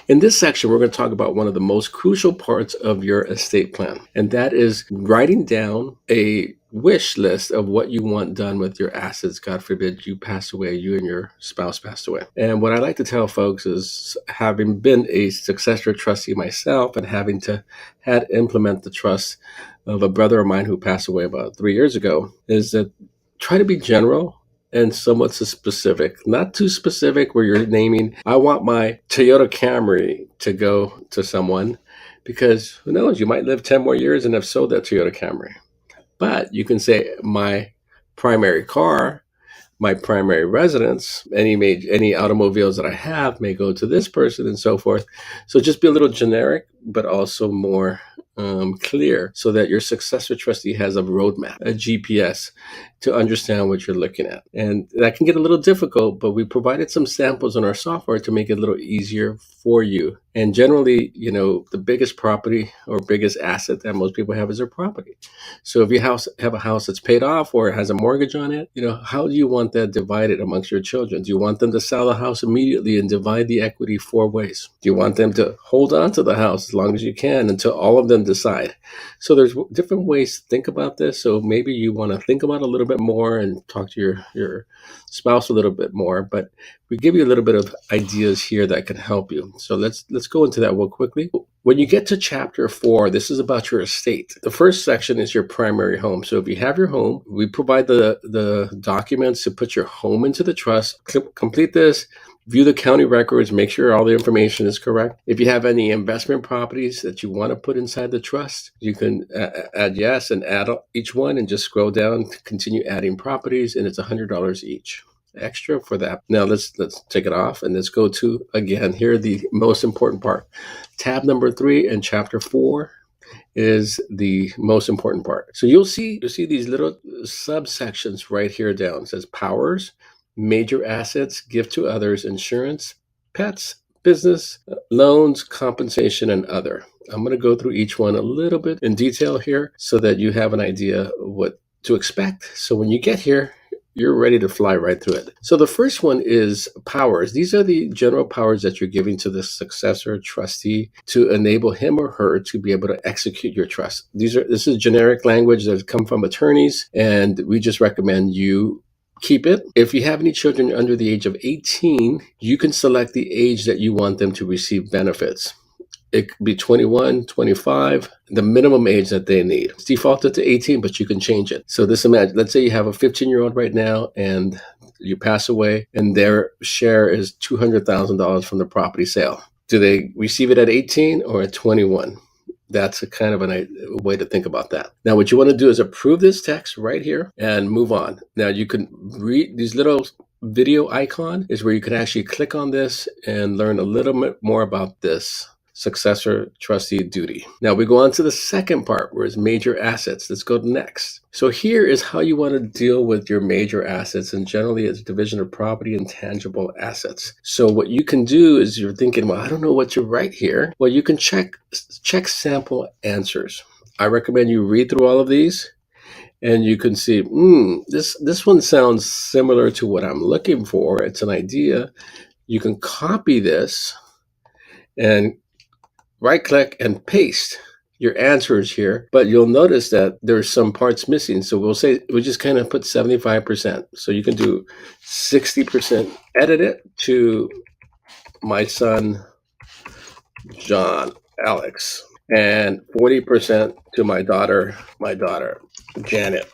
In this section, we're going to talk about one of the most crucial parts of your estate plan, and that is writing down a wish list of what you want done with your assets. God forbid you pass away, you and your spouse passed away. And what I like to tell folks is, having been a successor trustee myself and having to had implement the trust of a brother of mine who passed away about 3 years ago, is that try to be general and somewhat specific, not too specific where you're naming, I want my Toyota Camry to go to someone, because who knows, you might live 10 more years and have sold that Toyota Camry. But you can say, my primary car, my primary residence, any automobiles that I have may go to this person, and so forth. So just be a little generic, but also more clear, so that your successor trustee has a roadmap, a GPS, to understand what you're looking at. And that can get a little difficult, but we provided some samples in our software to make it a little easier for you. And generally, the biggest property or biggest asset that most people have is their property. So if you have a house that's paid off or has a mortgage on it, how do you want that divided amongst your children? Do you want them to sell the house immediately and divide the equity 4 ways? Do you want them to hold on to the house as long as you can until all of them decide? So there's different ways to think about this. So maybe you want to think about it a little bit more and talk to your spouse a little bit more, but we give you a little bit of ideas here that can help you. So let's go into that real quickly. When you get to chapter 4, this is about your estate. The first section is your primary home. So if you have your home, we provide the documents to put your home into the trust. Complete this, view the county records, make sure all the information is correct. If you have any investment properties that you want to put inside the trust, you can add yes and add each one, and just scroll down to continue adding properties, and it's $100 each extra for that. Now let's take it off, and let's go to, again, here, the most important part. Tab number 3 and chapter 4 is the most important part. So you'll see these little subsections right here down. It says powers, major assets, gift to others, insurance, pets, business, loans, compensation, and other. I'm going to go through each one a little bit in detail here so that you have an idea of what to expect. So when you get here, you're ready to fly right through it. So the first one is powers. These are the general powers that you're giving to the successor trustee to enable him or her to be able to execute your trust. This is generic language that has come from attorneys, and we just recommend you keep it. If you have any children under the age of 18, you can select the age that you want them to receive benefits. It could be 21, 25, the minimum age that they need. It's defaulted to 18, but you can change it. So let's say you have a 15-year-old right now and you pass away, and their share is $200,000 from the property sale. Do they receive it at 18 or at 21? That's a kind of a way to think about that. Now, what you want to do is approve this text right here and move on. Now, you can read these little video icon is where you can actually click on this and learn a little bit more about this successor trustee duty. Now we go on to the second part, where it's major assets. Let's go next. So here is how you want to deal with your major assets, and generally it's division of property and tangible assets. So what you can do is, you're thinking, well, I don't know what to write here. Well, you can check sample answers. I recommend you read through all of these, and you can see, this one sounds similar to what I'm looking for. It's an idea. You can copy this and right-click and paste your answers here, but you'll notice that there's some parts missing. So we'll just kind of put 75%. So you can do 60%, edit it to my son, John, Alex, and 40% to my daughter, Janet,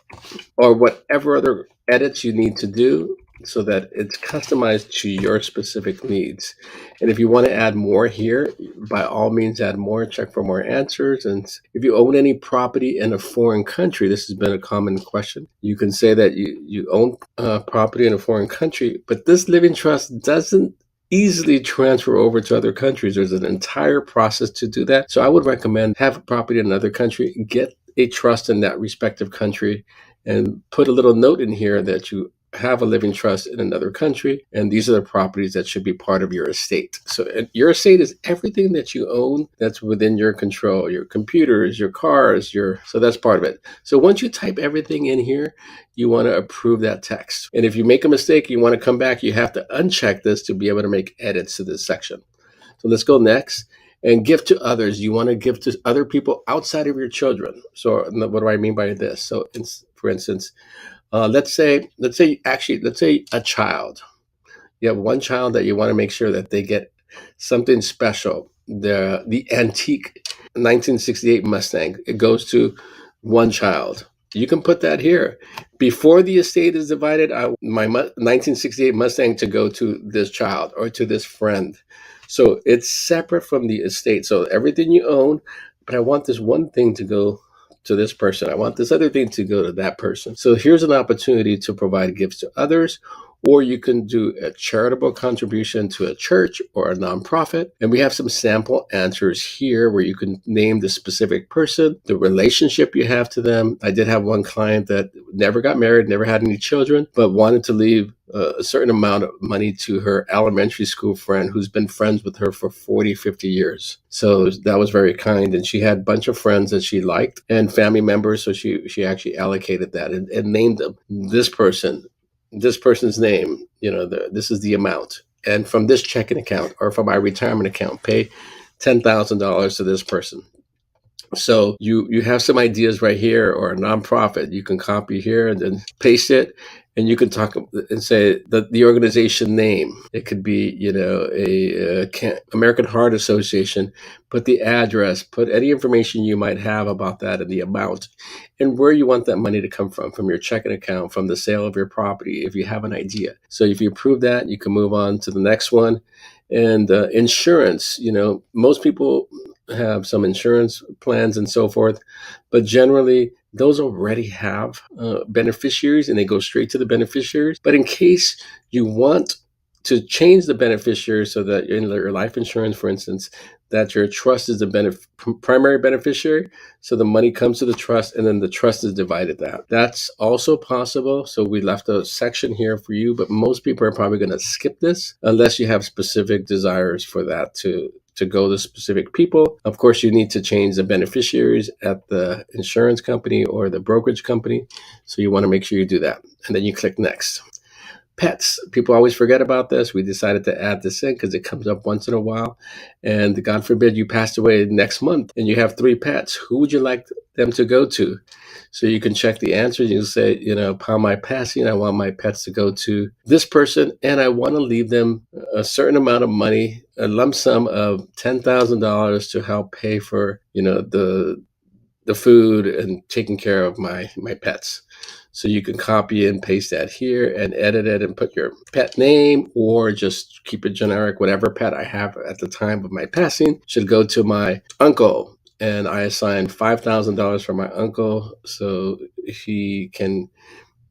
or whatever other edits you need to do, so that it's customized to your specific needs. And if you want to add more here, by all means add more, check for more answers. And if you own any property in a foreign country, this has been a common question. You can say that you own property in a foreign country, but this living trust doesn't easily transfer over to other countries. There's an entire process to do that. So I would recommend have a property in another country, get a trust in that respective country, and put a little note in here that you have a living trust in another country, and these are the properties that should be part of your estate. So your estate is everything that you own that's within your control, your computers, your cars, so that's part of it. So once you type everything in here, you want to approve that text. And if you make a mistake, you want to come back, you have to uncheck this to be able to make edits to this section. So let's go next. And give to others. You want to give to other people outside of your children. So what do I mean by this? So, for instance, let's say a child. You have one child that you want to make sure that they get something special. The antique 1968 Mustang. It goes to one child. You can put that here. Before the estate is divided, I want my 1968 Mustang to go to this child or to this friend. So it's separate from the estate. So everything you own, but I want this one thing to go to this person. I want this other thing to go to that person. So here's an opportunity to provide gifts to others, or you can do a charitable contribution to a church or a nonprofit. And we have some sample answers here where you can name the specific person, the relationship you have to them. I did have one client that never got married, never had any children, but wanted to leave a certain amount of money to her elementary school friend who's been friends with her for 40, 50 years. So that was very kind. And she had a bunch of friends that she liked and family members. So she actually allocated that and named them. This person's name, this is the amount. And from this checking account or from my retirement account, pay $10,000 to this person. So you have some ideas right here, or a nonprofit. You can copy here and then paste it, and you can talk and say the organization name. It could be, a American Heart Association. Put the address, put any information you might have about that and the amount, and where you want that money to come from your checking account, from the sale of your property, if you have an idea. So if you approve that, you can move on to the next one. And insurance, most people have some insurance plans and so forth, but generally those already have beneficiaries and they go straight to the beneficiaries. But in case you want to change the beneficiary so that in your life insurance, for instance, that your trust is the primary beneficiary, so the money comes to the trust and then the trust is divided that. That's also possible. So we left a section here for you, but most people are probably going to skip this unless you have specific desires for that to go to specific people. Of course, you need to change the beneficiaries at the insurance company or the brokerage company. So you want to make sure you do that. And then you click next. Pets. People always forget about this. We decided to add this in because it comes up once in a while. And God forbid you passed away next month and you have 3 pets. Who would you like them to go to? So you can check the answers. You can say, upon my passing, I want my pets to go to this person, and I want to leave them a certain amount of money, a lump sum of $10,000 to help pay for, the food and taking care of my pets. So you can copy and paste that here and edit it and put your pet name, or just keep it generic. Whatever pet I have at the time of my passing should go to my uncle. And I assigned $5,000 for my uncle so he can,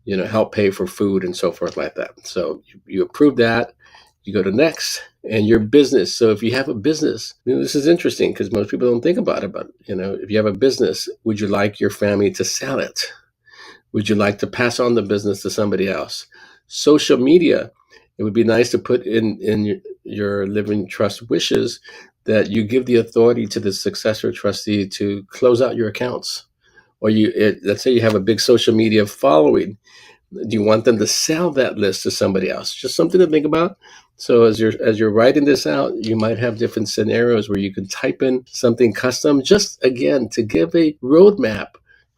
help pay for food and so forth like that. So you approve that. You go to next, and your business. So if you have a business, this is interesting because most people don't think about it. But, if you have a business, would you like your family to sell it? Would you like to pass on the business to somebody else? Social media. It would be nice to put in your living trust wishes that you give the authority to the successor trustee to close out your accounts. Or let's say you have a big social media following. Do you want them to sell that list to somebody else? Just something to think about. So as you're writing this out, you might have different scenarios where you can type in something custom, just again to give a roadmap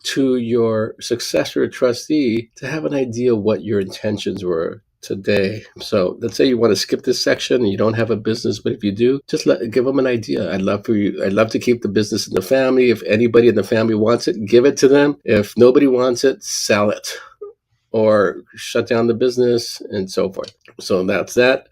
to your successor trustee to have an idea what your intentions were today. So let's say you want to skip this section and you don't have a business, but if you do, just give them an idea. I'd love to keep the business in the family. If anybody in the family wants it, give it to them. If nobody wants it, sell it or shut down the business and so forth. So that's that.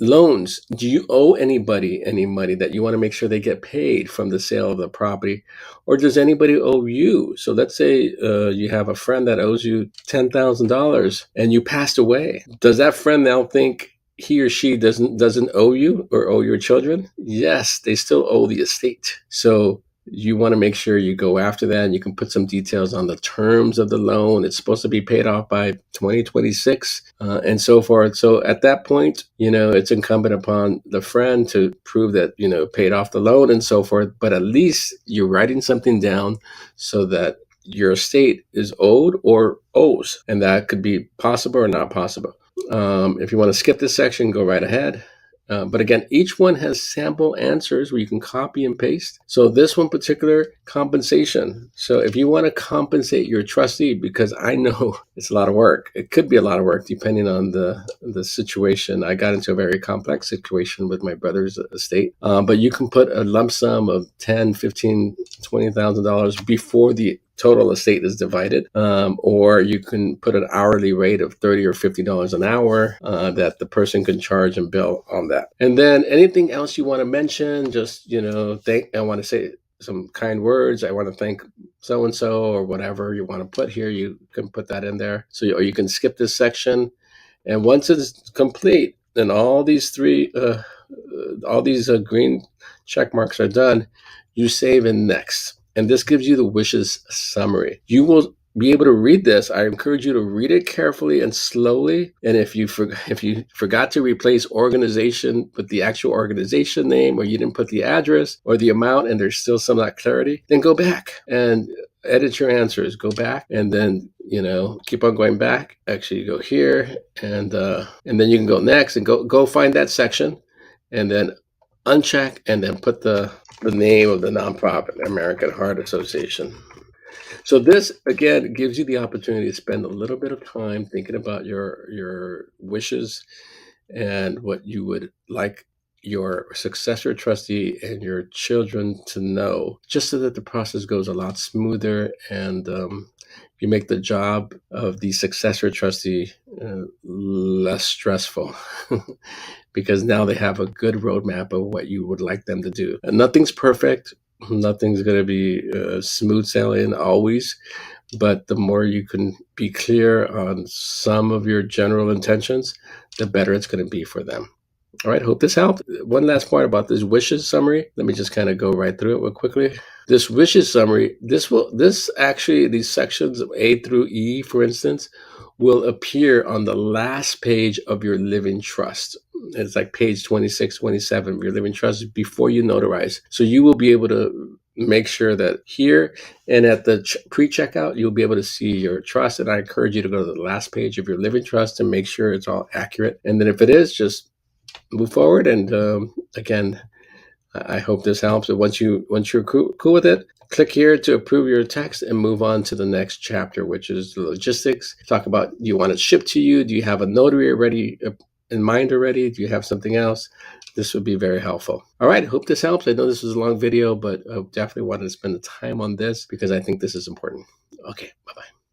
Loans. Do you owe anybody any money that you want to make sure they get paid from the sale of the property? Or does anybody owe you? So let's say you have a friend that owes you $10,000 and you passed away. Does that friend now think he or she doesn't owe you or owe your children? Yes, they still owe the estate. So you want to make sure you go after that, and you can put some details on the terms of the loan. It's supposed to be paid off by 2026 and so forth. So at that point, it's incumbent upon the friend to prove that, paid off the loan and so forth. But at least you're writing something down so that your estate is owed or owes, and that could be possible or not possible. If you want to skip this section, go right ahead. But again, each one has sample answers where you can copy and paste. So this one particular, compensation. So if you want to compensate your trustee, because I know it's a lot of work, it could be a lot of work depending on the situation. I got into a very complex situation with my brother's estate, but you can put a lump sum of 10, 15, $20,000 before the total estate is divided, or you can put an hourly rate of $30 or $50 an hour that the person can charge and bill on that. And then anything else you want to mention, just I want to say some kind words. I want to thank so and so, or whatever you want to put here. You can put that in there. Or you can skip this section, and once it's complete, and all these green check marks are done, you save in next. And this gives you the wishes summary. You will be able to read this. I encourage you to read it carefully and slowly. And if you forgot to replace organization with the actual organization name, or you didn't put the address or the amount, and there's still some of that clarity, then go back and edit your answers. Go back, and then keep on going back. Actually, you go here, and then you can go next and go find that section, and then uncheck, and then put the name of the nonprofit, American Heart Association. So this, again, gives you the opportunity to spend a little bit of time thinking about your wishes and what you would like your successor trustee and your children to know, just so that the process goes a lot smoother, and you make the job of the successor trustee less stressful. Because now they have a good roadmap of what you would like them to do. And nothing's perfect. Nothing's going to be smooth sailing always. But the more you can be clear on some of your general intentions, the better it's going to be for them. All right, hope this helped. One last point about this wishes summary. Let me just kind of go right through it real quickly. This wishes summary, these sections of A through E, for instance, will appear on the last page of your living trust. It's like page 26, 27 of your living trust before you notarize. So you will be able to make sure that here and at the pre-checkout, you'll be able to see your trust. And I encourage you to go to the last page of your living trust and make sure it's all accurate. And then if it is, just move forward. And again, I hope this helps. And once you're cool with it, click here to approve your text and move on to the next chapter, which is the logistics. Talk about, do you want it shipped to you? Do you have a notary already in mind already? Do you have something else? This would be very helpful. All right, hope this helps. I know this was a long video, but I definitely wanted to spend the time on this because I think this is important. Okay, bye-bye.